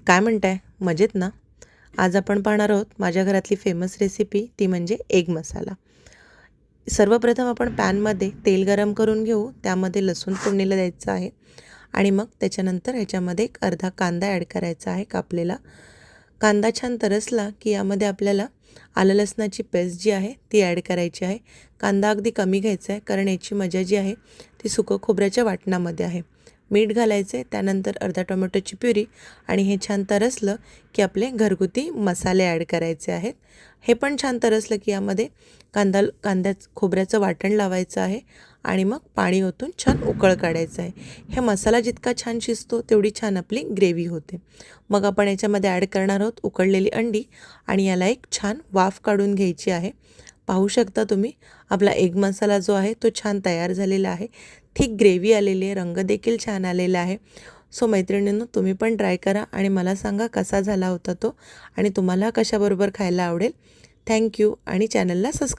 काय म्हणताय? मजेत ना? आज आपण पाहणार आहोत माझ्या घरातली फेमस रेसिपी, ती म्हणजे एग मसाला. सर्वप्रथम आपण पॅनमध्ये तेल गरम करून घेऊ. त्यामध्ये लसूण फोडणीला द्यायचं आहे आणि मग त्याच्यानंतर ह्याच्यामध्ये एक अर्धा कांदा ॲड करायचा आहे कापलेला. कांदा छान तरसला की यामध्ये आपल्याला आलं लसणाची पेस्ट जी आहे ती ॲड करायची आहे. कांदा अगदी कमी घ्यायचा आहे, कारण याची मजा जी आहे ती सुकं खोबऱ्याच्या वाटणामध्ये आहे. मीठ घालायचे, त्यानंतर अर्धा टोमॅटोची प्युरी आणि हे छान तरसलं की आपले घरगुती मसाले ॲड करायचे आहेत. हे पण छान तरसलं की यामध्ये खोबऱ्याचं वाटण लावायचं आहे आणि मग पाणी ओतून छान उकळ काढायचं आहे. हे मसाला जितका छान शिजतो तेवढी छान आपली ग्रेव्ही होते. मग आपण याच्यामध्ये ॲड करणार आहोत उकळलेली अंडी आणि याला एक छान वाफ काढून घ्यायची आहे. पाहू शकता तुम्ही आपला एग मसाला जो आहे तो छान तयार झालेला आहे. थिक ग्रेव्ही आलेली आहे, रंग देखील छान आलेला आहे. सो मैत्रिणींनो, तुम्ही पण ट्राय करा आणि मला सांगा कसा झाला होता तो आणि तुम्हाला कशाबरोबर खायला आवडेल. थँक्यू आणि चॅनलला सबस्क्राईब